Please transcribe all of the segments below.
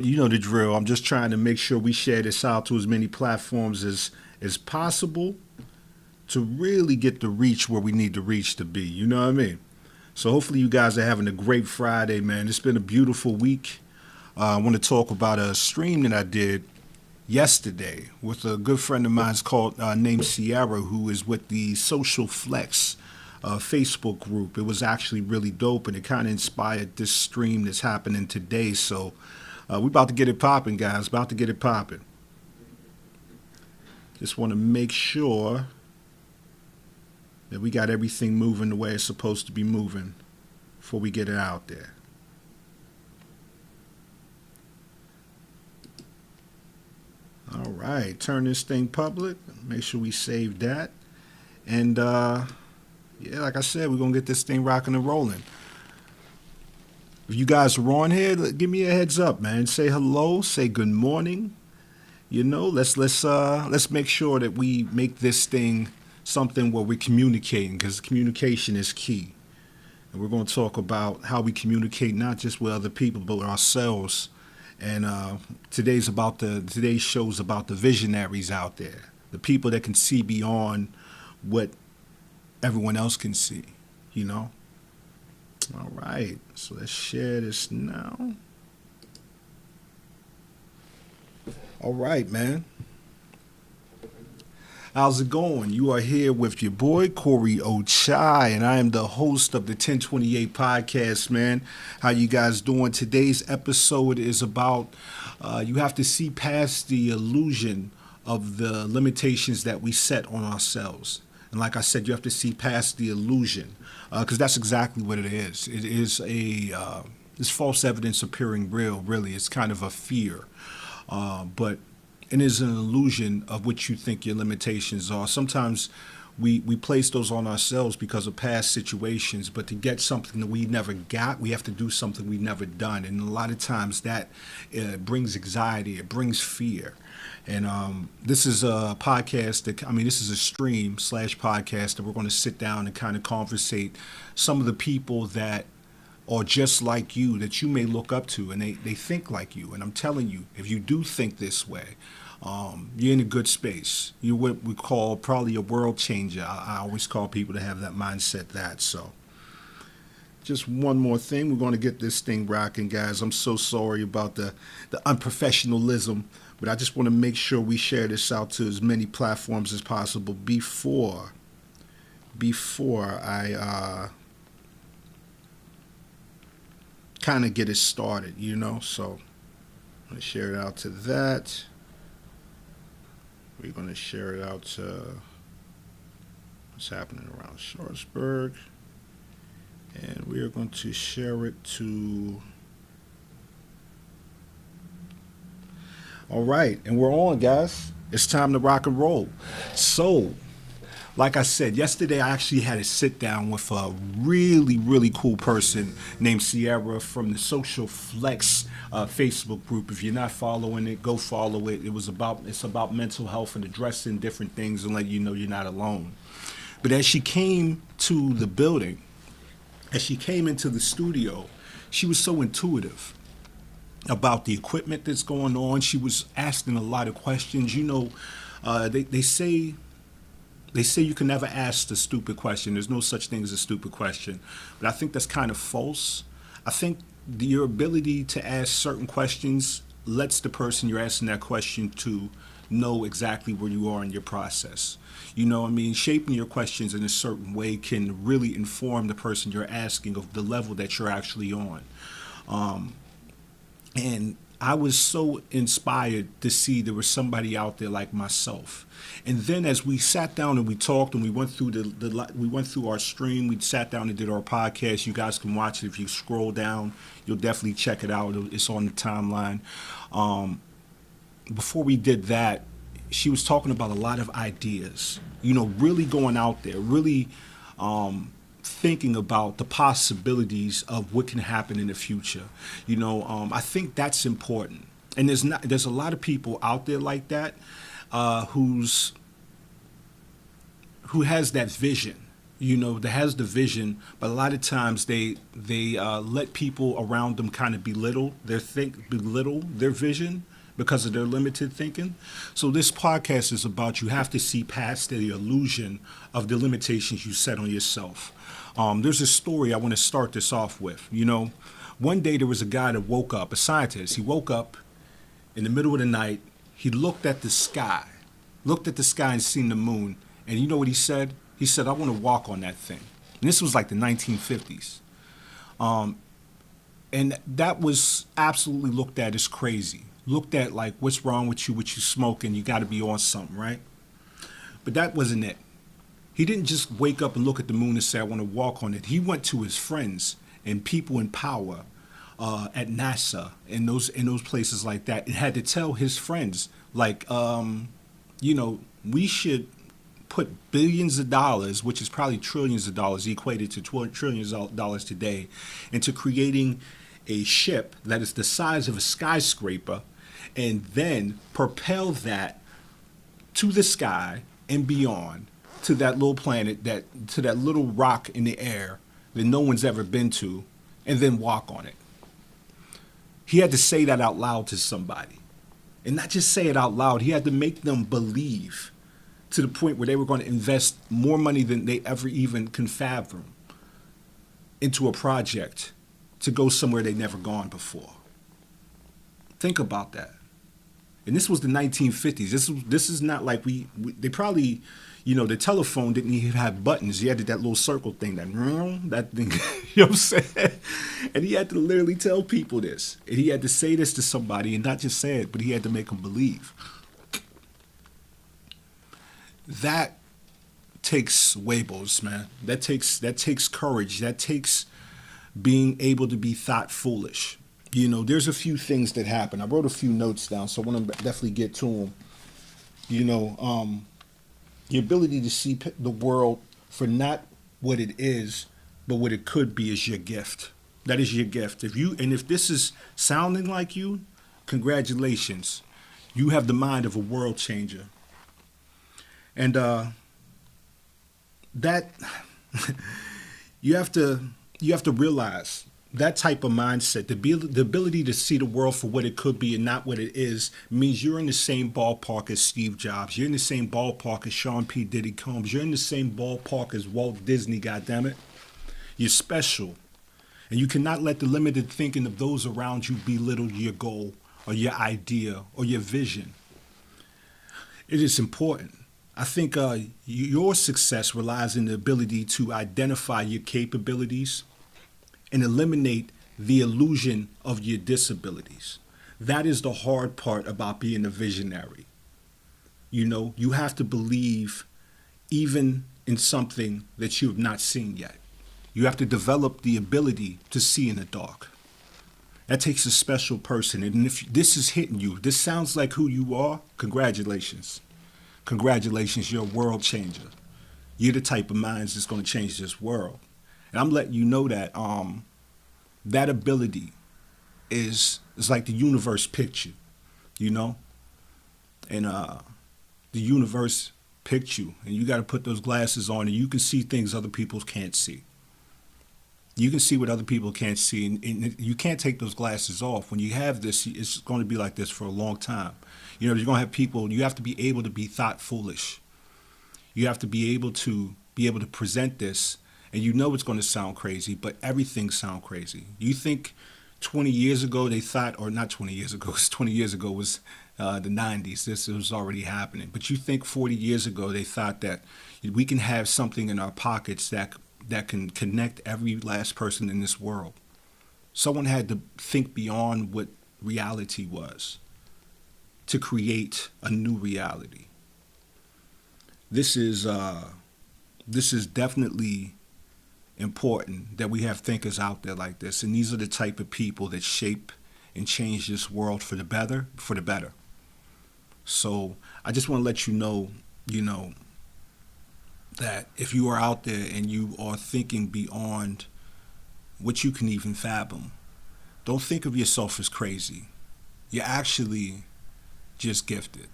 You know the drill. I'm just trying to make sure we share this out to as many platforms as possible to really get the reach where we need to reach to be. You know what I mean? So hopefully you guys are having a great Friday, man. It's been a beautiful week. I want to talk about a stream that I did yesterday with a good friend of mine called named Sierra, who is with the Social Flex Facebook group. It was actually really dope, and it kind of inspired this stream that's happening today. So we about to get it popping, guys. About to get it popping. Just want to make sure that we got everything moving the way it's supposed to be moving before we get it out there. All right, turn this thing public. Make sure we save that. And yeah, like I said, we're gonna get this thing rocking and rolling. If you guys are on here, give me a heads up, man. Say hello, say good morning. You know, let's make sure that we make this thing something where we're communicating, because communication is key. And we're going to talk about how we communicate not just with other people but with ourselves. And today's show is about the visionaries out there, the people that can see beyond what everyone else can see. You know. All right, so let's share this now. All right, man. How's it going? You are here with your boy Corey Ochai, and I am the host of the 1028 podcast, man. How you guys doing? Today's episode is about you have to see past the illusion of the limitations that we set on ourselves. And like I said, you have to see past the illusion, because that's exactly what it is. It is this false evidence appearing real. Really, it's kind of a fear. But it is an illusion of what you think your limitations are. Sometimes we place those on ourselves because of past situations, but to get something that we never got, we have to do something we never done. And a lot of times that brings anxiety, it brings fear. And this is a podcast this is a stream/podcast that we're going to sit down and kind of conversate some of the people that or just like you that you may look up to, and they think like you. And I'm telling you, if you do think this way, you're in a good space. You're what we call probably a world changer. I always call people to have that mindset that. So just one more thing. We're going to get this thing rocking, guys. I'm so sorry about the unprofessionalism, but I just want to make sure we share this out to as many platforms as possible before I kind of get it started, you know. So I'm going to share it out to that. We're going to share it out to what's happening around Sharpsburg. And we are going to share it to... All right, and we're on, guys. It's time to rock and roll. So, like I said, yesterday I actually had a sit down with a really, really cool person named Sierra from the Social Flex Facebook group. If you're not following it, go follow it. It's about mental health and addressing different things and letting you know you're not alone. But as she came to the building, as she came into the studio, she was so intuitive about the equipment that's going on. She was asking a lot of questions. You know, they say you can never ask a stupid question. There's no such thing as a stupid question. But I think that's kind of false. I think your ability to ask certain questions lets the person you're asking that question to know exactly where you are in your process. You know, I mean, shaping your questions in a certain way can really inform the person you're asking of the level that you're actually on. And I was so inspired to see there was somebody out there like myself. And then as we sat down and we talked and we went through we went through our stream, we sat down and did our podcast. You guys can watch it if you scroll down. You'll definitely check it out. It's on the timeline. Before we did that, she was talking about a lot of ideas. You know, really going out there, really thinking about the possibilities of what can happen in the future. You know, I think that's important. And there's a lot of people out there like that who has that vision. that has the vision, but a lot of times they let people around them kind of belittle their vision because of their limited thinking. So this podcast is about, you have to see past the illusion of the limitations you set on yourself. There's a story I want to start this off with. One day there was a guy that woke up, a scientist. He woke up in the middle of the night. He looked at the sky and seen the moon. And you know what he said? He said, I want to walk on that thing. And this was like the 1950s. And that was absolutely looked at as crazy. Looked at like, what's wrong with you? What you smoking? You got to be on something, right? But that wasn't it. He didn't just wake up and look at the moon and say, I want to walk on it. He went to his friends and people in power at NASA and those places like that, and had to tell his friends, like, we should put billions of dollars, which is probably trillions of dollars, equated to trillions of dollars today, into creating a ship that is the size of a skyscraper, and then propel that to the sky and beyond, to that little planet, to that little rock in the air that no one's ever been to, and then walk on it. He had to say that out loud to somebody. And not just say it out loud, he had to make them believe, to the point where they were going to invest more money than they ever even can fathom into a project to go somewhere they'd never gone before. Think about that. And this was the 1950s. This is not like they probably, the telephone didn't even have buttons. You had that little circle thing, that thing, you know what I'm saying? And he had to literally tell people this. And he had to say this to somebody, and not just say it, but he had to make them believe. That takes huevos, man. That takes courage. That takes being able to be thought foolish. There's a few things that happen. I wrote a few notes down, so I want to definitely get to them. The ability to see the world for not what it is, but what it could be, is your gift. That is your gift. If this is sounding like you, congratulations. You have the mind of a world changer. And that you have to realize that type of mindset, the ability to see the world for what it could be and not what it is, means you're in the same ballpark as Steve Jobs. You're in the same ballpark as Sean P. Diddy Combs. You're in the same ballpark as Walt Disney, goddammit. You're special. And you cannot let the limited thinking of those around you belittle your goal or your idea or your vision. It is important. I think your success relies in the ability to identify your capabilities and eliminate the illusion of your disabilities. That is the hard part about being a visionary. You have to believe even in something that you have not seen yet. You have to develop the ability to see in the dark. That takes a special person. And if this is hitting you, this sounds like who you are, congratulations. Congratulations, you're a world changer. You're the type of minds that's going to change this world. And I'm letting you know that that ability is like the universe picked you, and the universe picked you, and you got to put those glasses on, and you can see things other people can't see. You can see what other people can't see, and you can't take those glasses off. When you have this, it's going to be like this for a long time. You're going to have people. You have to be able to be thought foolish. You have to be able to present this. And it's going to sound crazy, but everything sounds crazy. You think 20 years ago they thought, or not 20 years ago, because 20 years ago was the 90s. This was already happening. But you think 40 years ago they thought that we can have something in our pockets that can connect every last person in this world. Someone had to think beyond what reality was to create a new reality. This is definitely important that we have thinkers out there like this, and these are the type of people that shape and change this world for the better. So I just want to let you know that if you are out there and you are thinking beyond what you can even fathom, don't think of yourself as crazy. You're actually just gifted.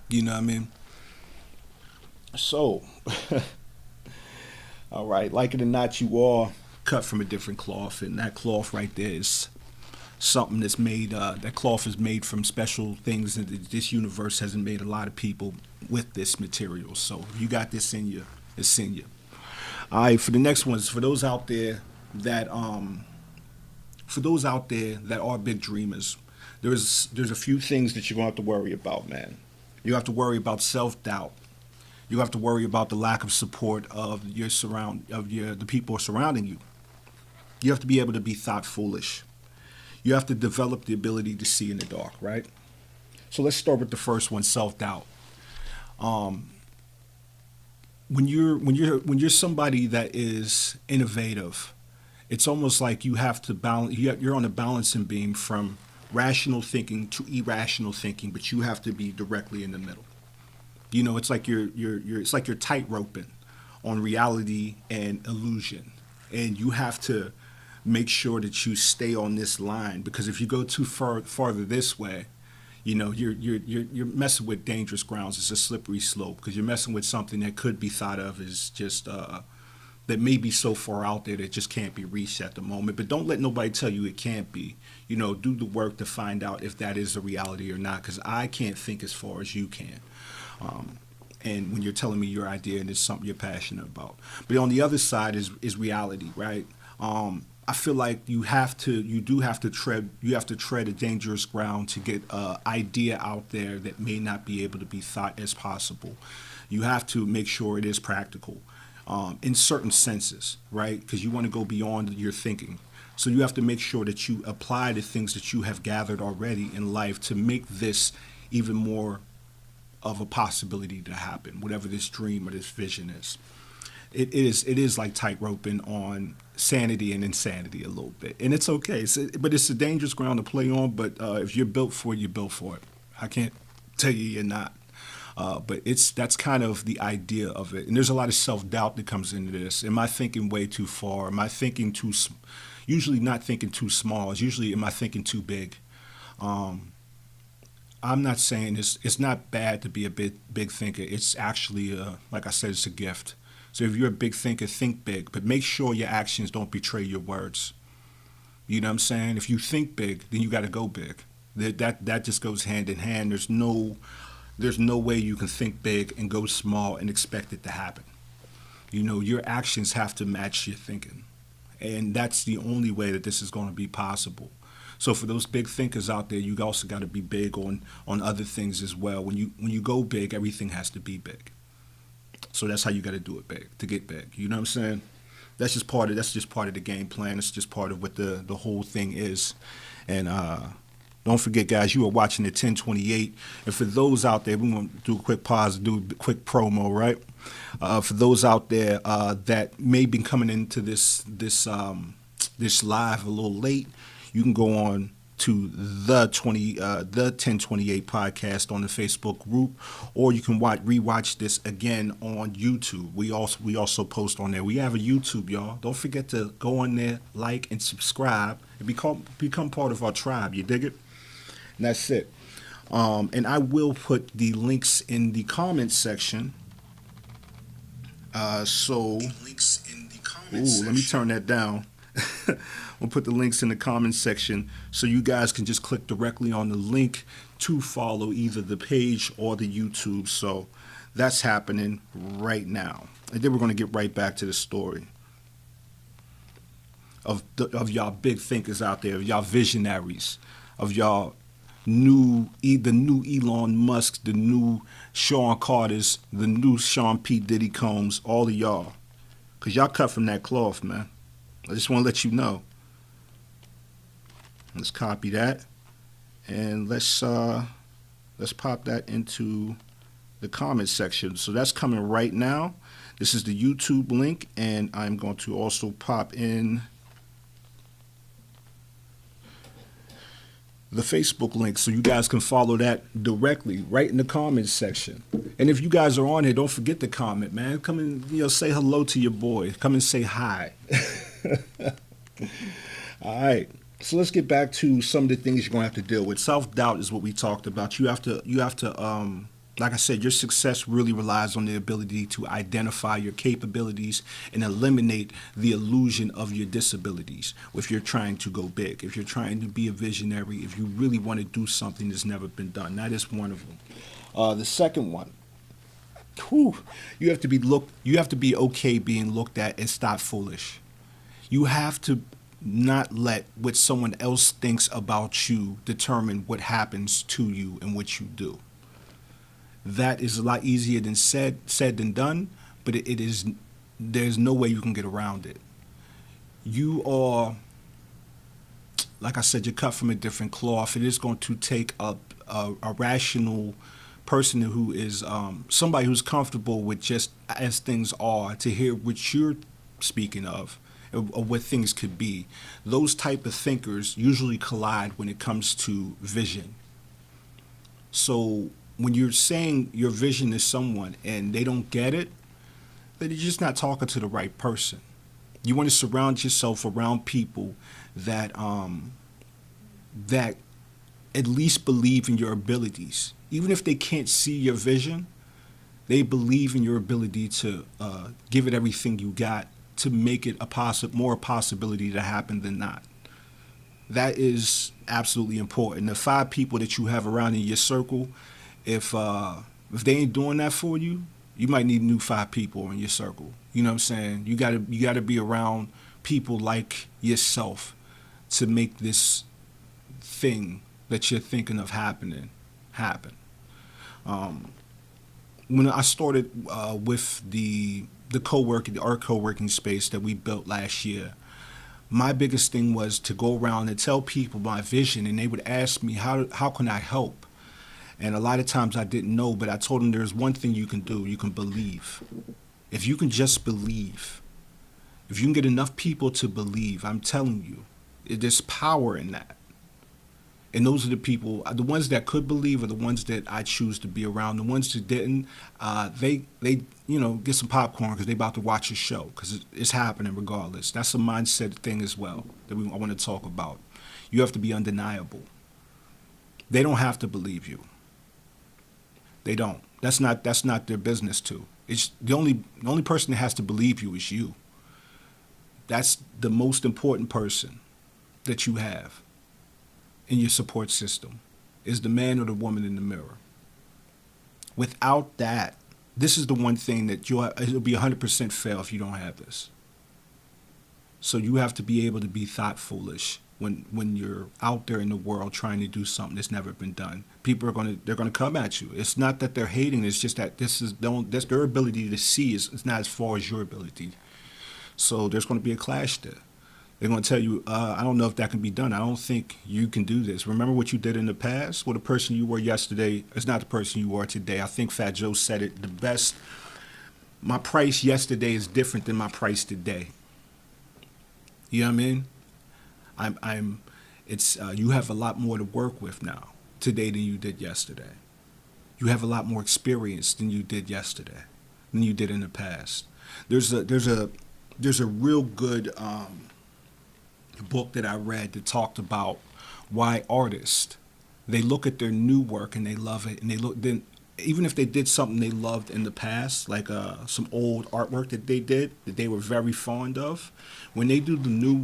You know what I mean? So All right, like it or not, you are cut from a different cloth, and that cloth right there is something that's made. That cloth is made from special things, and this universe hasn't made a lot of people with this material. So if you got this in you, it's in you. All right, for the next ones, that for those out there that are big dreamers, there's a few things that you're gonna have to worry about, man. You have to worry about self doubt. You have to worry about the lack of support of the people surrounding you. You have to be able to be thought foolish. You have to develop the ability to see in the dark, right? So let's start with the first one, self doubt. Um, when you're somebody that is innovative, it's almost like you have to balance. You're on a balancing beam from rational thinking to irrational thinking, but you have to be directly in the middle. It's like you're tight roping on reality and illusion, and you have to make sure that you stay on this line, because if you go too farther this way, you're messing with dangerous grounds. It's a slippery slope, because you're messing with something that could be thought of as just that may be so far out there that it just can't be reached at the moment. But don't let nobody tell you it can't be. Do the work to find out if that is a reality or not, because I can't think as far as you can. Um, and when you're telling me your idea and it's something you're passionate about. But on the other side is reality, right? I feel like you have to tread a dangerous ground to get an idea out there that may not be able to be thought as possible. You have to make sure it is practical, in certain senses, right? Because you want to go beyond your thinking. So you have to make sure that you apply the things that you have gathered already in life to make this even more of a possibility to happen, whatever this dream or this vision is. It is like tight roping on sanity and insanity a little bit, and it's okay. But it's a dangerous ground to play on. But if you're built for it, you're built for it. I can't tell you you're not. But that's kind of the idea of it. And there's a lot of self doubt that comes into this. Am I thinking way too far? Am I thinking usually not thinking too small? It's usually, am I thinking too big? Um, I'm not saying it's not bad to be a big thinker. It's actually, like I said, it's a gift. So if you're a big thinker, think big, but make sure your actions don't betray your words. You know what I'm saying? If you think big, then you got to go big. That just goes hand in hand. There's no way you can think big and go small and expect it to happen. Your actions have to match your thinking, and that's the only way that this is going to be possible. So for those big thinkers out there, you also got to be big on other things as well. When you go big, everything has to be big. So that's how you got to do it big to get big. You know what I'm saying? That's just part of the game plan. It's just part of what the whole thing is. And don't forget, guys, you are watching the 1028. And for those out there, we want to do a quick pause, do a quick promo, right? For those out there that may be coming into this live a little late, you can go on to the 1028 podcast on the Facebook group, or you can rewatch this again on YouTube. We also post on there. We have a YouTube, y'all. Don't forget to go on there, like and subscribe, and become part of our tribe. You dig it? And that's it. And I will put the links in the comments section. Let me turn that down. We'll put the links in the comments section so you guys can just click directly on the link to follow either the page or the YouTube. So that's happening right now. And then we're going to get right back to the story of y'all big thinkers out there, of y'all visionaries, of y'all the new Elon Musk, the new Sean Carters, the new Sean P. Diddy Combs, all of y'all. Because y'all cut from that cloth, man. I just want to let you know. Let's copy that, and let's pop that into the comment section. So that's coming right now. This is the YouTube link, and I'm going to also pop in the Facebook link so you guys can follow that directly right in the comments section. And if you guys are on here, don't forget to comment, man. Come and say hello to your boy. Come and say hi. All right. So let's get back to some of the things you're gonna have to deal with. Self doubt is what we talked about. You have to Like I said, your success really relies on the ability to identify your capabilities and eliminate the illusion of your disabilities. If you're trying to go big, if you're trying to be a visionary, if you really want to do something that's never been done, that is one of them. The second one, whew, you have to be okay being looked at and stop foolish. You have to not let what someone else thinks about you determine what happens to you and what you do. That is a lot easier than said than done, but it is, there's no way you can get around it. You are, like I said, you're cut from a different cloth. It is going to take a rational person who is somebody who's comfortable with just as things are to hear what you're speaking of what things could be. Those type of thinkers usually collide when it comes to vision. So when you're saying your vision to someone and they don't get it, then you're just not talking to the right person. You want to surround yourself around people that at least believe in your abilities. Even if they can't see your vision, they believe in your ability to give it everything you got to make it more a possibility to happen than not. That is absolutely important. The 5 people that you have around in your circle, if they ain't doing that for you, you might need new 5 people in your circle. You know what I'm saying? You gotta be around people like yourself to make this thing that you're thinking of happening happen. When I started with our co-working space that we built last year, my biggest thing was to go around and tell people my vision, and they would ask me how can I help. And a lot of times I didn't know, but I told them there's one thing you can do. You can believe. If you can just believe, if you can get enough people to believe, I'm telling you, there's power in that. And those are the people, the ones that could believe are the ones that I choose to be around. The ones that didn't, they get some popcorn because they about to watch a show because it's happening regardless. That's a mindset thing as well that I want to talk about. You have to be undeniable. They don't have to believe you. They don't. That's not their business to. It's the only person that has to believe you is you. That's the most important person that you have in your support system, is the man or the woman in the mirror. Without that, this is the one thing that it'll be 100% fail if you don't have this. So you have to be able to be thought foolish when you're out there in the world trying to do something that's never been done. People they're gonna come at you. It's not that they're hating. It's just that that's their ability to see is not as far as your ability. So there's going to be a clash there. They're going to tell you, I don't know if that can be done. I don't think you can do this. Remember what you did in the past? Well, the person you were yesterday is not the person you are today. I think Fat Joe said it the best. My price yesterday is different than my price today. You know what I mean? You have a lot more to work with now today than you did yesterday. You have a lot more experience than you did yesterday, than you did in the past. There's a real good book that I read that talked about why artists, they look at their new work and they love it, and then even if they did something they loved in the past, like some old artwork that they did that they were very fond of, when they do the new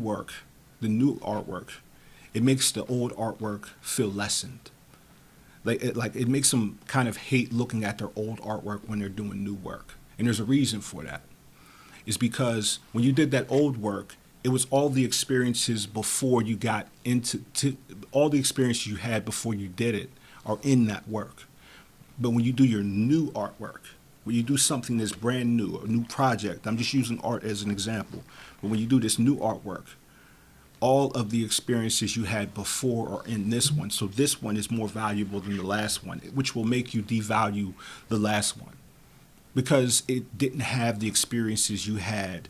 artwork, it makes the old artwork feel lessened. It makes them kind of hate looking at their old artwork when they're doing new work, and there's a reason for that. It's because when you did that old work, it was all the experiences before you got all the experiences you had before you did it are in that work. But when you do your new artwork, when you do something that's brand new, a new project, I'm just using art as an example, but when you do this new artwork, all of the experiences you had before are in this one. So this one is more valuable than the last one, which will make you devalue the last one because it didn't have the experiences you had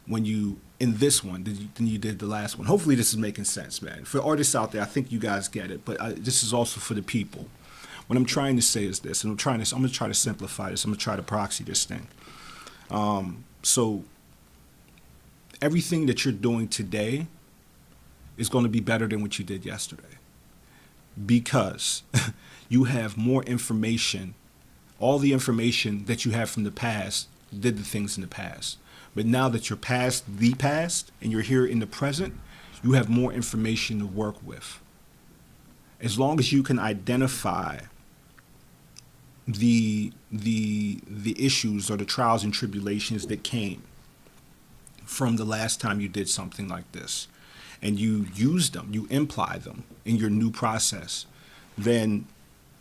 when you in this one than you did the last one. Hopefully this is making sense, man. For artists out there, I think you guys get it, but this is also for the people. What I'm trying to say is this, and I'm going to try to simplify this. I'm going to try to proxy this thing. So everything that you're doing today is going to be better than what you did yesterday because you have more information All the information that you have from the past did the things in the past. But now that you're past the past and you're here in the present, you have more information to work with. As long as you can identify the issues or the trials and tribulations that came from the last time you did something like this, and you use them, you imply them in your new process, then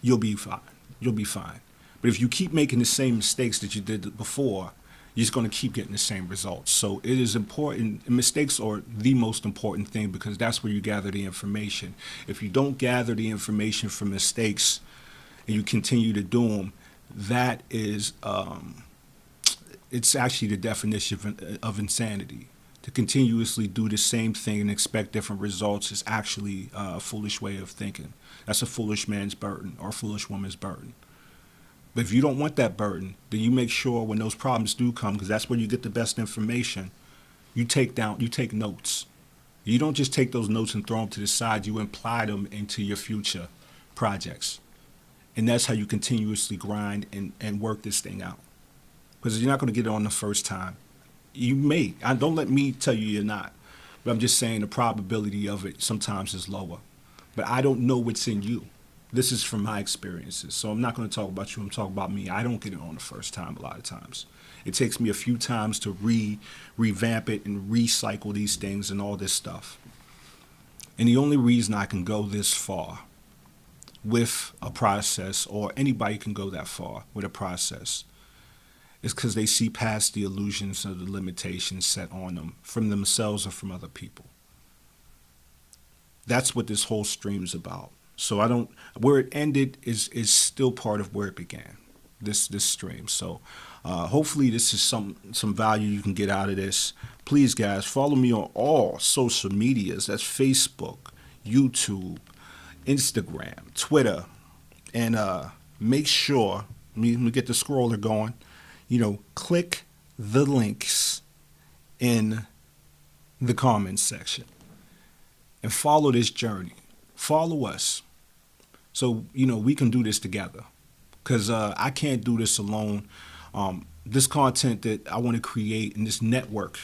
you'll be fine. You'll be fine. But if you keep making the same mistakes that you did before, you're just going to keep getting the same results. So it is important. And mistakes are the most important thing because that's where you gather the information. If you don't gather the information from mistakes and you continue to do them, that is, it's actually the definition of insanity. To continuously do the same thing and expect different results is actually a foolish way of thinking. That's a foolish man's burden or a foolish woman's burden. But if you don't want that burden, then you make sure when those problems do come, because that's where you get the best information, you take notes. You don't just take those notes and throw them to the side, you apply them into your future projects. And that's how you continuously grind and work this thing out. Because you're not going to get it on the first time. You may. Don't let me tell you you're not. But I'm just saying the probability of it sometimes is lower. But I don't know what's in you. This is from my experiences. So I'm not going to talk about you. I'm talking about me. I don't get it on the first time a lot of times. It takes me a few times to revamp it and recycle these things and all this stuff. And the only reason I can go this far with a process, or anybody can go that far with a process, is because they see past the illusions of the limitations set on them from themselves or from other people. That's what this whole stream is about. So where it ended is still part of where it began, this stream. So hopefully this is some value you can get out of this. Please, guys, follow me on all social medias. That's Facebook, YouTube, Instagram, Twitter, and make sure, let me get the scroller going, click the links in the comments section and follow this journey. Follow us so, we can do this together because I can't do this alone. This content that I want to create and this network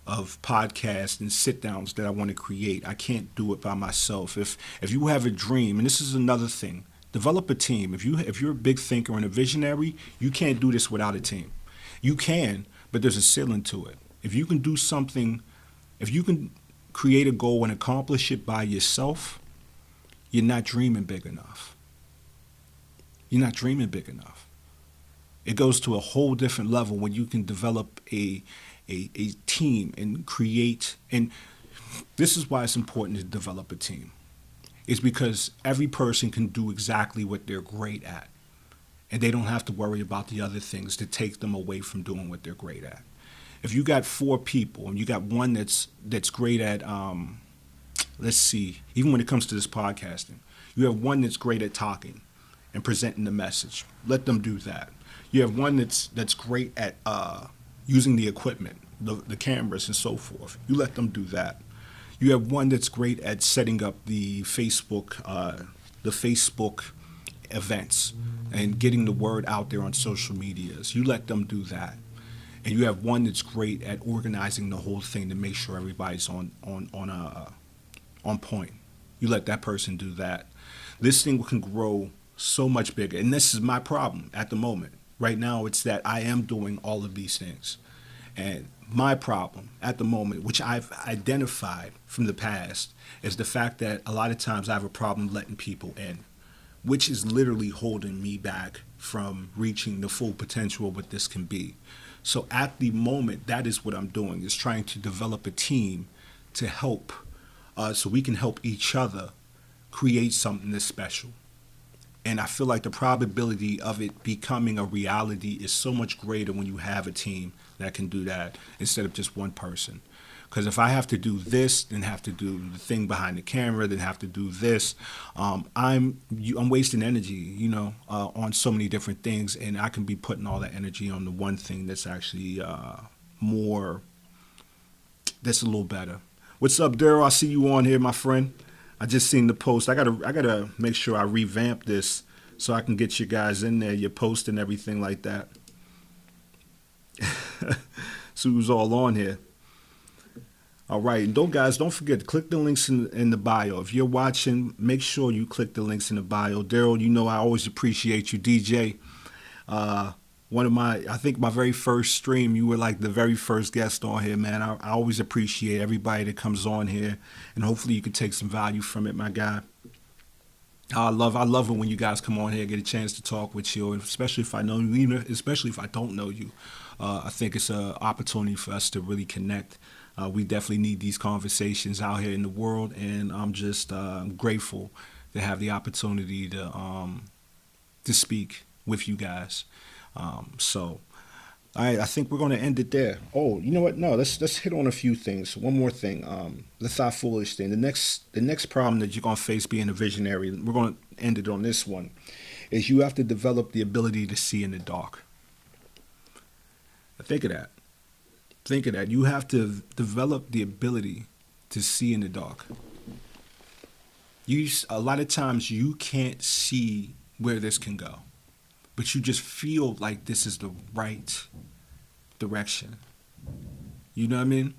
of podcasts and sit downs that I want to create, I can't do it by myself. If you have a dream, and this is another thing, develop a team. If you're a big thinker and a visionary, you can't do this without a team. You can, but there's a ceiling to it. If you can do something, if you can create a goal and accomplish it by yourself, you're not dreaming big enough. You're not dreaming big enough. It goes to a whole different level when you can develop a team and create. And this is why it's important to develop a team. It's because every person can do exactly what they're great at. And they don't have to worry about the other things to take them away from doing what they're great at. If you got 4 people and you got one that's great at, let's see, even when it comes to this podcasting, you have one that's great at talking and presenting the message. Let them do that. You have one that's great at using the equipment, the cameras and so forth. You let them do that. You have one that's great at setting up the Facebook events and getting the word out there on social medias. You let them do that. And you have one that's great at organizing the whole thing to make sure everybody's on point. You let that person do that. This thing can grow so much bigger. And this is my problem at the moment. Right now, it's that I am doing all of these things. And my problem at the moment, which I've identified from the past, is the fact that a lot of times I have a problem letting people in, which is literally holding me back from reaching the full potential of what this can be. So at the moment, that is what I'm doing, is trying to develop a team to help, so we can help each other create something that's special. And I feel like the probability of it becoming a reality is so much greater when you have a team that can do that instead of just one person. Because if I have to do this, then have to do the thing behind the camera, then have to do this, I'm wasting energy, on so many different things, and I can be putting all that energy on the one thing that's actually that's a little better. What's up, Daryl? I see you on here, my friend. I just seen the post. I gotta make sure I revamp this so I can get you guys in there, your post and everything like that. So who's all on here. All right, and don't forget to click the links in the bio. If you're watching, make sure you click the links in the bio. Daryl, you know I always appreciate you, DJ. Uh, I think my very first stream, you were like the very first guest on here, man. I always appreciate everybody that comes on here, and hopefully you can take some value from it, my guy. I love it when you guys come on here, get a chance to talk with you, and especially if I know you, especially if I don't know you. I think it's an opportunity for us to really connect. We definitely need these conversations out here in the world, and I'm just grateful to have the opportunity to speak with you guys. So I think we're going to end it there. Oh, you know what? No, let's hit on a few things. One more thing. The thought foolish thing. The next problem that you're going to face being a visionary, we're going to end it on this one, is you have to develop the ability to see in the dark. Think of that. Think of that. You have to develop the ability to see in the dark. A lot of times you can't see where this can go, but you just feel like this is the right direction. You know what I mean?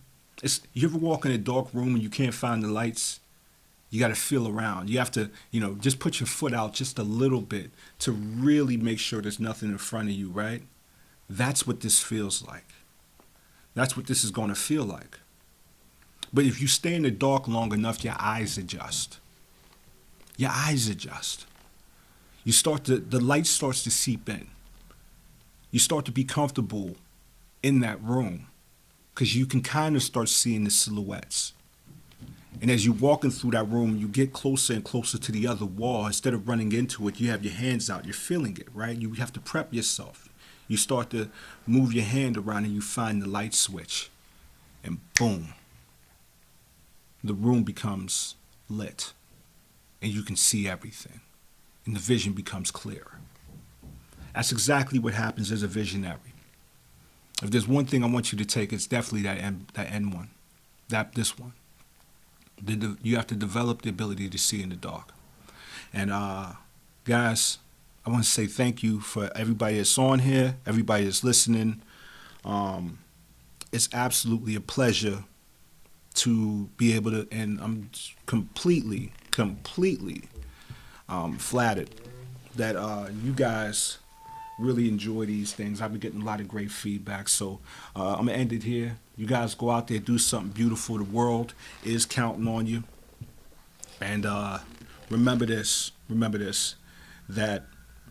You ever walk in a dark room and you can't find the lights? You got to feel around. You have to, just put your foot out just a little bit to really make sure there's nothing in front of you, right? That's what this feels like. That's what this is going to feel like. But if you stay in the dark long enough, your eyes adjust. Your eyes adjust. The light starts to seep in. You start to be comfortable in that room because you can kind of start seeing the silhouettes. And as you're walking through that room, you get closer and closer to the other wall. Instead of running into it, you have your hands out. You're feeling it, right? You have to prep yourself. You start to move your hand around and you find the light switch. And boom, the room becomes lit. And you can see everything. And the vision becomes clearer. That's exactly what happens as a visionary. If there's one thing I want you to take, it's definitely that end one. This one. You have to develop the ability to see in the dark. And guys, I want to say thank you for everybody that's on here, everybody that's listening. It's absolutely a pleasure to be able to, and I'm completely flattered that you guys really enjoy these things. I've been getting a lot of great feedback, so I'm gonna end it here. You guys go out there, do something beautiful. The world is counting on you, and remember this, that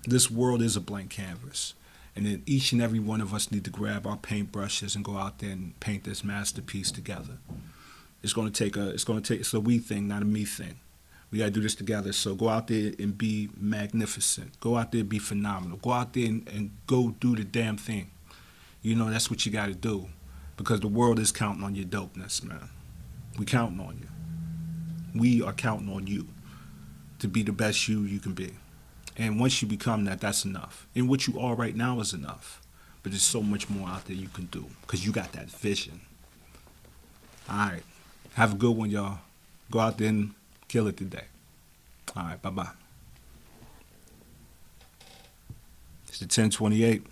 this world is a blank canvas, and then each and every one of us need to grab our paintbrushes and go out there and paint this masterpiece together. It's a we thing, not a me thing. We gotta do this together. So go out there and be magnificent. Go out there and be phenomenal. Go out there and go do the damn thing. That's what you gotta do, because the world is counting on your dopeness, man. We counting on you. We are counting on you to be the best you can be. And once you become that, that's enough. And what you are right now is enough. But there's so much more out there you can do because you got that vision. All right. Have a good one, y'all. Go out there and kill it today. All right. Bye-bye. It's the 1028.